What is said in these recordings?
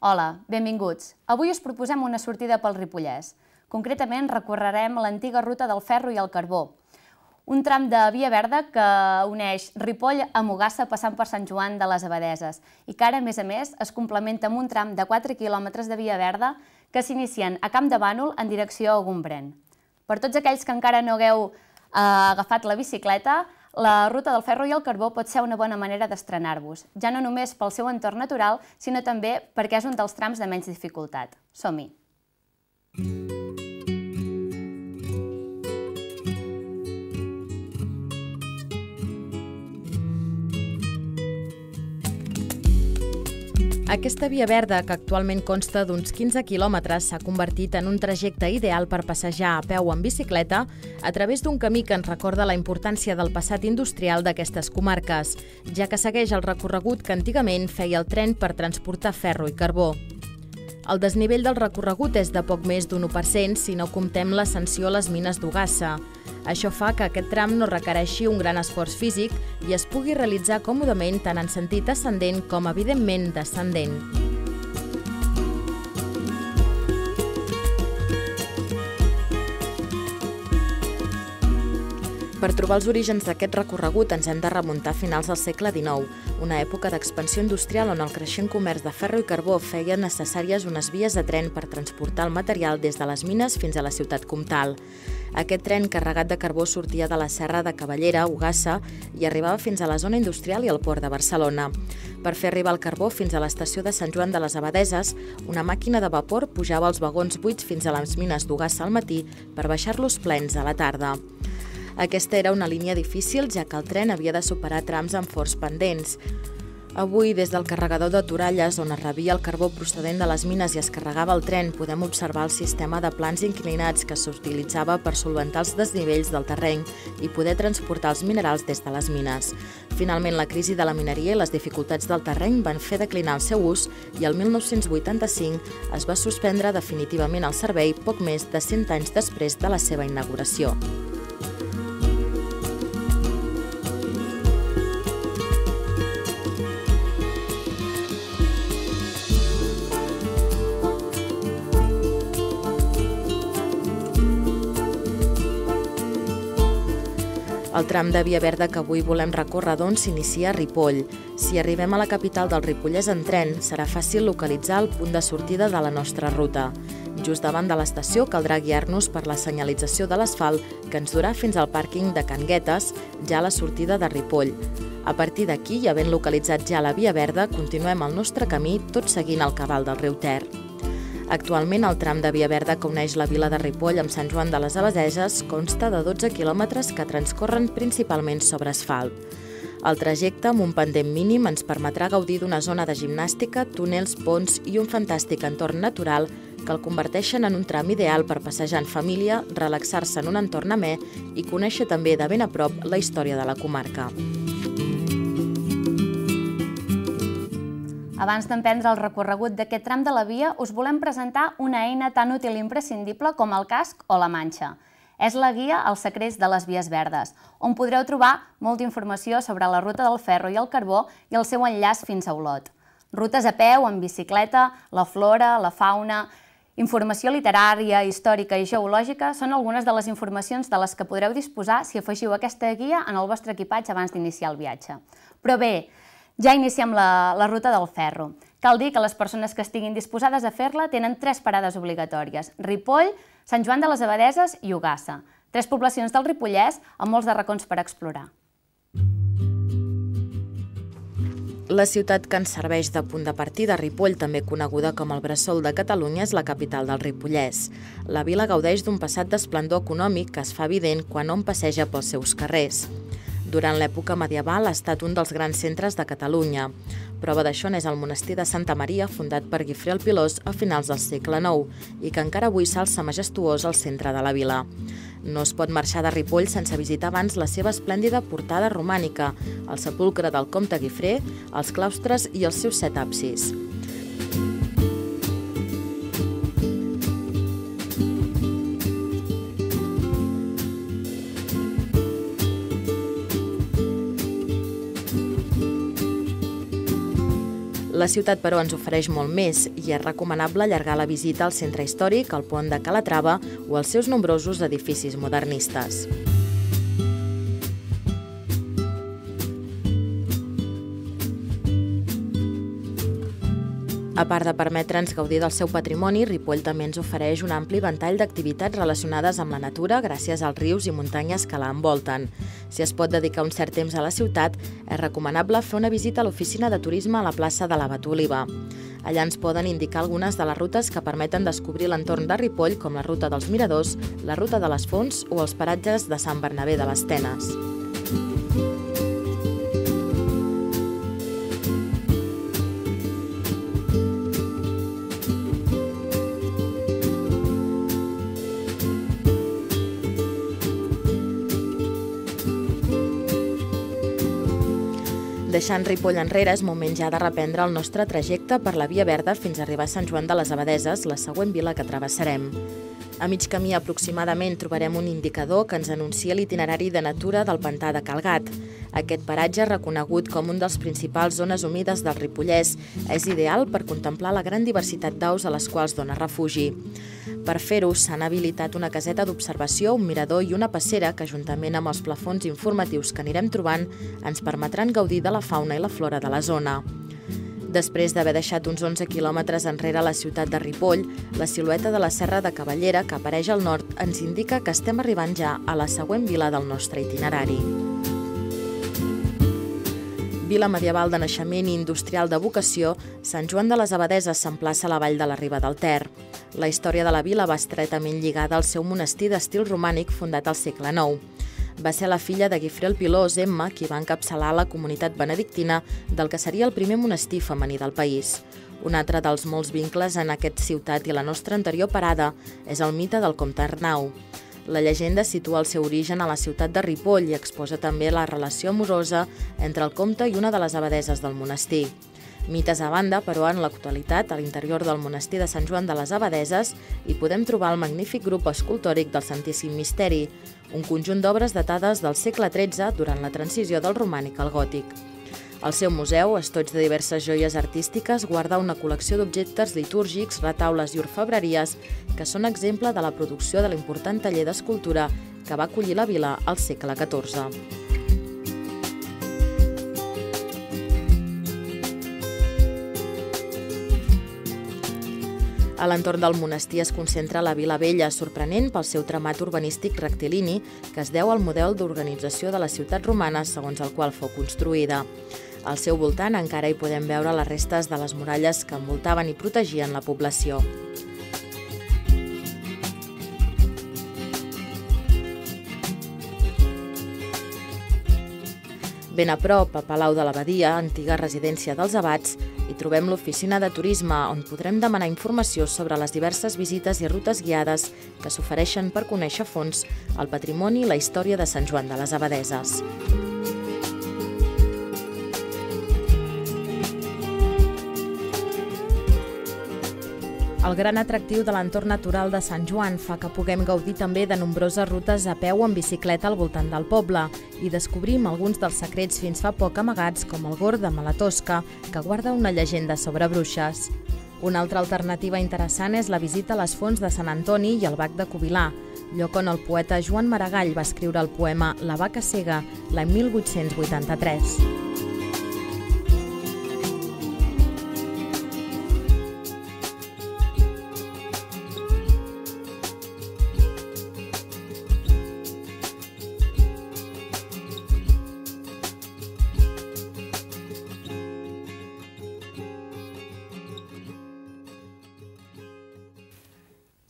Hola, benvinguts. Avui us proposem una sortida pel Ripollès. Concretament recorrerem l'antiga ruta del ferro i el carbó, un tram de via verda que uneix Ripoll amb Ogassa passant per Sant Joan de les Abadeses i que ara, a més, es complementa amb un tram de 4 quilòmetres de via verda que s'inicien a Camp de Bànol en direcció a Gombrèn. Per tots aquells que encara no hagueu agafat la bicicleta, la ruta del ferro i el carbó pot ser una bona manera d'estrenar-vos, ja no només pel seu entorn natural, sinó també perquè és un dels trams de menys dificultat. Som-hi! Aquesta via verda, que actualment consta d'uns 15 quilòmetres, s'ha convertit en un trajecte ideal per passejar a peu o en bicicleta a través d'un camí que ens recorda la importància del passat industrial d'aquestes comarques, ja que segueix el recorregut que antigament feia el tren per transportar ferro i carbó. El desnivell del recorregut és de poc més d'un 1% si no comptem l'ascensió a les mines d'Ogassa. Això fa que aquest tram no requereixi un gran esforç físic i es pugui realitzar còmodament tant en sentit ascendent com, evidentment, descendent. Per trobar els orígens d'aquest recorregut ens hem de remuntar a finals del segle XIX, una època d'expansió industrial on el creixent comerç de ferro i carbó feia necessàries unes vies de tren per transportar el material des de les mines fins a la ciutat comtal. Aquest tren carregat de carbó sortia de la serra de Cavallera, Ogassa, i arribava fins a la zona industrial i al port de Barcelona. Per fer arribar el carbó fins a l'estació de Sant Joan de les Abadeses, una màquina de vapor pujava els vagons buits fins a les mines d'Ogassa al matí per baixar-los plens a la tarda. Aquesta era una línia difícil, ja que el tren havia de superar trams amb forts pendents. Avui, des del carregador de Toralles, on es rebia el carbó procedent de les mines i es carregava el tren, podem observar el sistema de plans inclinats que s'utilitzava per solventar els desnivells del terreny i poder transportar els minerals des de les mines. Finalment, la crisi de la mineria i les dificultats del terreny van fer declinar el seu ús i el 1985 es va suspendre definitivament el servei poc més de 100 anys després de la seva inauguració. El tram de via verda que avui volem recórrer, doncs, s'inicia a Ripoll. Si arribem a la capital del Ripollès en tren, serà fàcil localitzar el punt de sortida de la nostra ruta. Just davant de l'estació caldrà guiar-nos per la senyalització de l'asfalt que ens durà fins al pàrquing de Can Guetes, ja a la sortida de Ripoll. A partir d'aquí, i havent localitzat ja la via verda, continuem el nostre camí tot seguint el cabal del riu Ter. Actualment, el tram de via verda que uneix la vila de Ripoll amb Sant Joan de les Abadeses consta de 12 quilòmetres que transcorren principalment sobre asfalt. El trajecte, amb un pendent mínim, ens permetrà gaudir d'una zona de gimnàstica, túnels, ponts i un fantàstic entorn natural que el converteixen en un tram ideal per passejar en família, relaxar-se en un entorn amè i conèixer també de ben a prop la història de la comarca. Abans d'emprendre el recorregut d'aquest tram de la via, us volem presentar una eina tan útil i imprescindible com el casc o la manxa. És la guia als secrets de les vies verdes, on podreu trobar molta informació sobre la ruta del ferro i el carbó i el seu enllaç fins a Olot. Rutes a peu, en bicicleta, la flora, la fauna, informació literària, històrica i geològica són algunes de les informacions de les que podreu disposar si afegiu aquesta guia en el vostre equipatge abans d'iniciar el viatge. Però bé, ja iniciem la ruta del ferro. Cal dir que les persones que estiguin disposades a fer-la tenen 3 parades obligatòries: Ripoll, Sant Joan de les Abadeses i Ogassa. 3 poblacions del Ripollès amb molts de racons per explorar. La ciutat que ens serveix de punt de partida, Ripoll, també coneguda com el bressol de Catalunya, és la capital del Ripollès. La vila gaudeix d'un passat d'esplendor econòmic que es fa evident quan hom passeja pels seus carrers. Durant l'època medieval ha estat un dels grans centres de Catalunya. Prova d'això n'és el monestir de Santa Maria, fundat per Guifré el Pilós a finals del segle IX i que encara avui s'alça majestuós al centre de la vila. No es pot marxar de Ripoll sense visitar abans la seva esplèndida portada romànica, el sepulcre del comte Guifré, els claustres i els seus 7 absis. La ciutat, però, ens ofereix molt més i és recomanable allargar la visita al centre històric, al pont de Calatrava o als seus nombrosos edificis modernistes. A part de permetre'ns gaudir del seu patrimoni, Ripoll també ens ofereix un ampli ventall d'activitats relacionades amb la natura gràcies als rius i muntanyes que la envolten. Si es pot dedicar un cert temps a la ciutat, és recomanable fer una visita a l'oficina de turisme a la plaça de l'Abat Oliva. Allà ens poden indicar algunes de les rutes que permeten descobrir l'entorn de Ripoll, com la ruta dels Miradors, la ruta de les Fonts o els paratges de Sant Bernabé de les Tenes. Deixant Ripoll enrere, és moment ja de reprendre el nostre trajecte per la Via Verda fins a arribar a Sant Joan de les Abadeses, la següent vila que travessarem. A mig camí aproximadament trobarem un indicador que ens anuncia l'itinerari de natura del pantà de Calgat. Aquest paratge, reconegut com un dels principals zones humides del Ripollès, és ideal per contemplar la gran diversitat d'aus a les quals dona refugi. Per fer-ho, s'han habilitat una caseta d'observació, un mirador i una passera que, juntament amb els plafons informatius que anirem trobant, ens permetran gaudir de la fauna i la flora de la zona. Després d'haver deixat uns 11 quilòmetres enrere la ciutat de Ripoll, la silueta de la Serra de Cavallera, que apareix al nord, ens indica que estem arribant ja a la següent vila del nostre itinerari. Vila medieval de naixement i industrial de vocació, Sant Joan de les Abadeses s'emplaça a la vall de la Riba del Ter. La història de la vila va estretament lligada al seu monestir d'estil romànic fundat al segle IX. Va ser la filla de Guifré el Pilós, Emma, qui va encapçalar la comunitat benedictina del que seria el primer monestir femení del país. Un altre dels molts vincles en aquesta ciutat i la nostra anterior parada és el mite del comte Arnau. La llegenda situa el seu origen a la ciutat de Ripoll i exposa també la relació amorosa entre el comte i una de les abadeses del monestir. Mites a banda, però en l'actualitat, a l'interior del monestir de Sant Joan de les Abadeses, hi podem trobar el magnífic grup escultòric del Santíssim Misteri, un conjunt d'obres datades del segle XIII durant la transició del romànic al gòtic. El seu museu, estoig de diverses joies artístiques, guarda una col·lecció d'objectes litúrgics, retaules i orfebreries que són exemple de la producció de l'important taller d'escultura que va acollir la vila al segle XIV. A l'entorn del monestir es concentra la Vila Vella, sorprenent pel seu tramat urbanístic rectilini que es deu al model d'organització de la ciutat romana segons el qual fou construïda. Al seu voltant encara hi podem veure les restes de les muralles que envoltaven i protegien la població. Ben a prop, a Palau de l'Abadia, antiga residència dels abats, hi trobem l'oficina de turisme, on podrem demanar informació sobre les diverses visites i rutes guiades que s'ofereixen per conèixer a fons el patrimoni i la història de Sant Joan de les Abadeses. El gran atractiu de l'entorn natural de Sant Joan fa que puguem gaudir també de nombroses rutes a peu o en bicicleta al voltant del poble i descobrim alguns dels secrets fins fa poc amagats com el Gor de Malatosca, que guarda una llegenda sobre bruixes. Una altra alternativa interessant és la visita a les fonts de Sant Antoni i el Bac de Covilà, lloc on el poeta Joan Maragall va escriure el poema La vaca cega l'any 1883.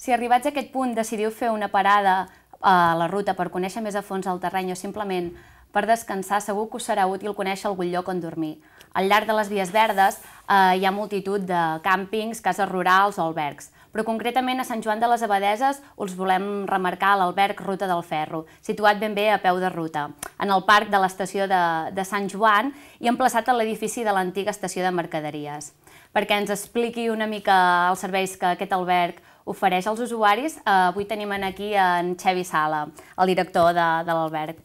Si arribats a aquest punt decidiu fer una parada a la ruta per conèixer més a fons el terreny o simplement per descansar, segur que us serà útil conèixer algun lloc on dormir. Al llarg de les vies verdes hi ha multitud de càmpings, cases rurals o albergs, però concretament a Sant Joan de les Abadeses us volem remarcar l'alberg Ruta del Ferro, situat ben bé a peu de ruta, en el parc de l'estació de Sant Joan i emplaçat a l'edifici de l'antiga estació de mercaderies. Perquè ens expliqui una mica els serveis que aquest alberg ofereix als usuaris, avui tenim aquí en Xevi Sala, el director de l'alberg.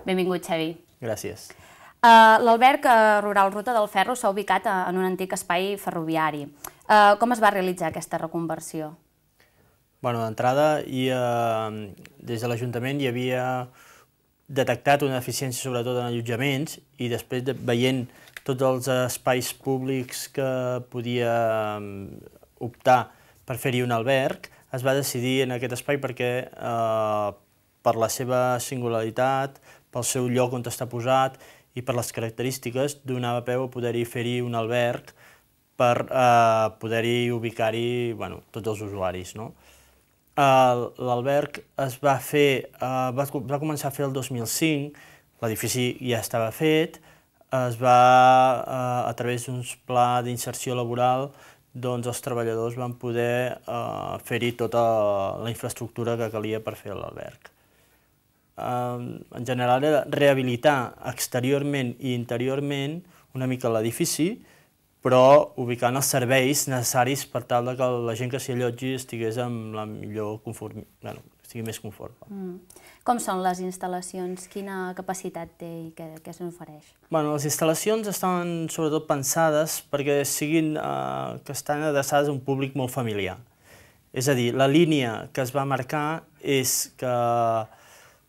Benvingut, Xevi. Gràcies. L'alberg rural Ruta del Ferro s'ha ubicat en un antic espai ferroviari. Com es va realitzar aquesta reconversió? D'entrada, des de l'Ajuntament hi havia detectat una deficiència sobretot en allotjaments i després veient tots els espais públics que podia optar per fer-hi un alberg, es va decidir en aquest espai perquè per la seva singularitat, pel seu lloc on està posat i per les característiques donava peu a poder-hi fer-hi un alberg per poder-hi ubicar-hi tots els usuaris. L'alberg va començar a fer el 2005, l'edifici ja estava fet, a través d'un pla d'inserció laboral, els treballadors van poder fer-hi tota la infraestructura que calia per fer l'alberg. En general era rehabilitar exteriorment i interiorment una mica l'edifici, però ubicant els serveis necessaris per tal que la gent que s'hi allotgi estigués amb la millor estigui més conforme. Com són les instal·lacions? Quina capacitat té i què s'ofereix? Les instal·lacions estan sobretot pensades perquè que estan adreçades a un públic molt familiar. És a dir, la línia que es va marcar és que,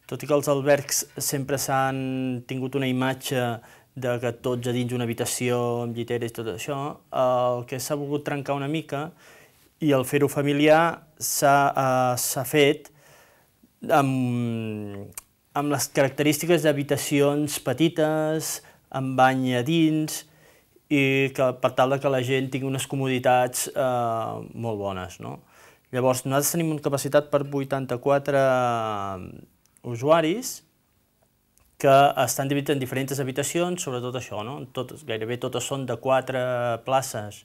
tot i que els albergs sempre s'han tingut una imatge de que tots a dins una habitació amb llitera i tot això, el que s'ha volgut trencar una mica i el fer-ho familiar s'ha fet amb les característiques d'habitacions petites, amb bany a dins, i per tal que la gent tingui unes comoditats molt bones. Llavors, nosaltres tenim una capacitat per 84 usuaris que estan dividits en diferents habitacions, sobretot això, gairebé totes són de 4 places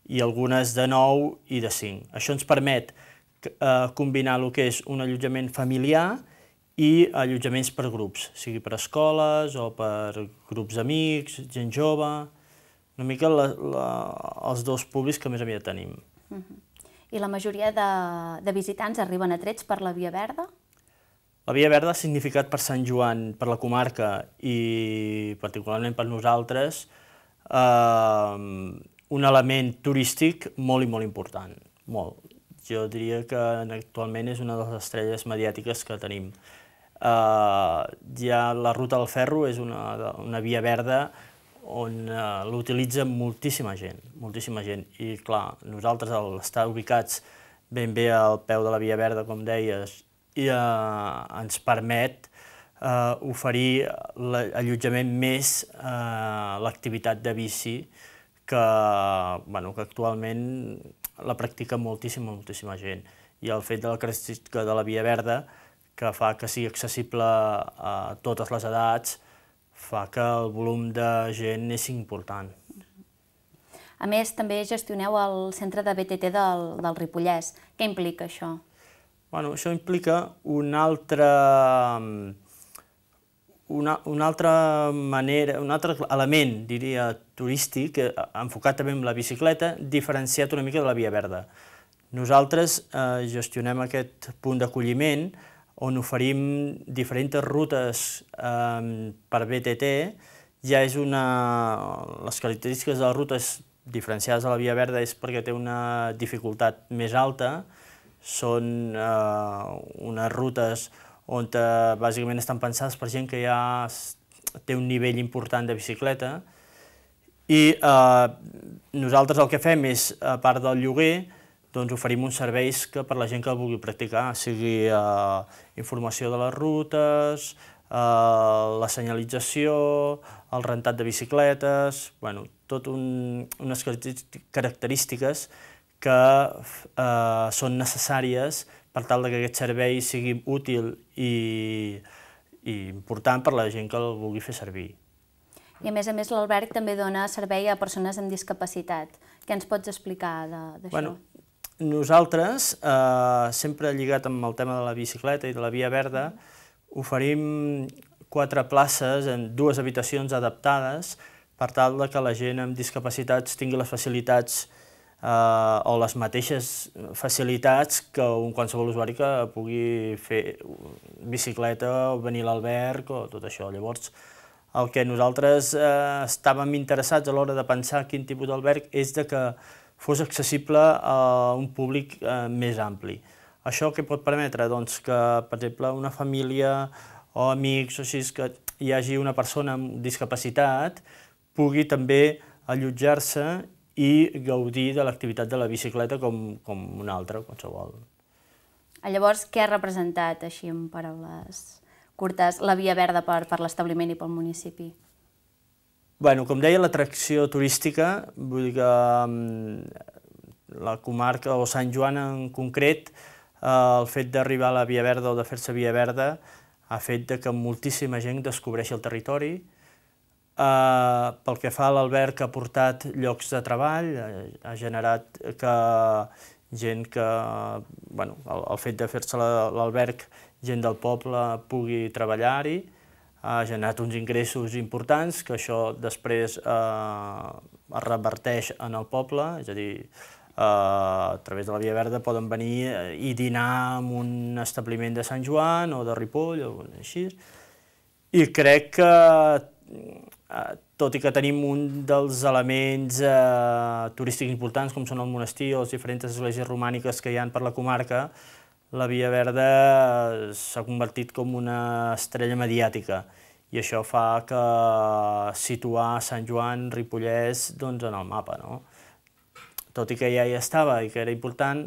i algunes de 9 i de 5. Això ens permet combinar el que és un allotjament familiar i allotjaments per grups, sigui per escoles o per grups d'amics, gent jove, una mica els dos públics que més aviat tenim. I la majoria de visitants arriben atrets per la Via Verda? La Via Verda ha significat per Sant Joan, per la comarca i particularment per nosaltres, un element turístic molt i molt important, molt. Jo diria que actualment és una de les estrelles mediàtiques que tenim. Ja la Ruta del Ferro és una via verda on l'utilitza moltíssima gent, i clar, nosaltres al estar ubicats ben bé al peu de la Via Verda, com deies, i ens permet oferir l'allotjament més l'activitat de bici que actualment la practica moltíssima gent. I el fet de la característica de la Via Verda, que fa que sigui accessible a totes les edats, fa que el volum de gent és important. A més, també gestioneu el centre de BTT del Ripollès. Què implica això? Això implica un altre element, diria, turístic, enfocat també en la bicicleta, diferenciat una mica de la Via Verda. Nosaltres gestionem aquest punt d'acolliment on oferim diferents rutes per BTT. Les característiques de les rutes diferenciades a la Via Verda és perquè té una dificultat més alta. Són unes rutes on bàsicament estan pensades per gent que ja té un nivell important de bicicleta i nosaltres el que fem és, a part del lloguer, oferim uns serveis que per la gent que el vulgui practicar, sigui informació de les rutes, la senyalització, el rentat de bicicletes, tot unes característiques que són necessàries per tal que aquest servei sigui útil i important per la gent que el vulgui fer servir. I a més, l'alberg també dona servei a persones amb discapacitat. Què ens pots explicar d'això? Nosaltres, sempre lligat amb el tema de la bicicleta i de la Via Verda, oferim 4 places en 2 habitacions adaptades per tal que la gent amb discapacitats tingui les facilitats o les mateixes facilitats que qualsevol usuari que pugui fer bicicleta o venir a l'alberg o tot això. Llavors, El que nosaltres estàvem interessats a l'hora de pensar quin tipus d'alberg és que fos accessible a un públic més ampli. Això què pot permetre? Doncs que, per exemple, una família o amics o així, que hi hagi una persona amb discapacitat pugui també allotjar-se i gaudir de l'activitat de la bicicleta com una altra, qualsevol. Llavors, què ha representat, així en paraules curtes, la Via Verda per l'establiment i pel municipi? Bé, com deia, l'atracció turística, vull dir que la comarca o Sant Joan en concret, el fet d'arribar a la Via Verda o de fer-se Via Verda ha fet que moltíssima gent descobreixi el territori. Pel que fa a l'alberg, ha portat llocs de treball, ha generat que gent que, bueno, el fet de fer-se l'alberg, gent del poble pugui treballar-hi, ha generat uns ingressos importants, que això després es reverteix en el poble, és a dir, a través de la Via Verda poden venir i dinar en un establiment de Sant Joan o de Ripoll o així. I crec que, tot i que tenim un dels elements turístics importants, com són el monestir o les diferents esglésies romàniques que hi ha per la comarca, la Via Verda s'ha convertit com una estrella mediàtica i això fa que situar Sant Joan, Ripollès, doncs en el mapa, no? Tot i que ja hi estava i que era important,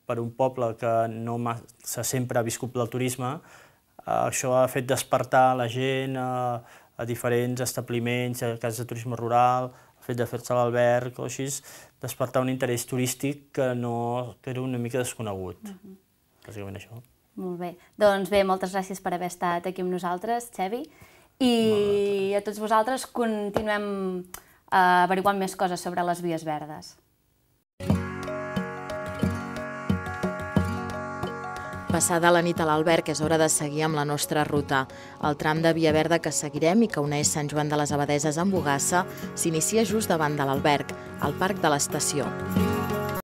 per un poble que no massa sempre ha viscut del turisme, això ha fet despertar la gent a diferents establiments, a cases de turisme rural, el fet de fer-se l'alberg o així, despertar un interès turístic que era una mica desconegut. Bàsicament això. Molt bé. Doncs bé, moltes gràcies per haver estat aquí amb nosaltres, Xevi. I a tots vosaltres continuem averiguant més coses sobre les vies verdes. Passada la nit a l'alberg és hora de seguir amb la nostra ruta. El tram de Via Verda que seguirem i que uneix Sant Joan de les Abadeses amb Ogassa s'inicia just davant de l'alberg, al Parc de l'Estació.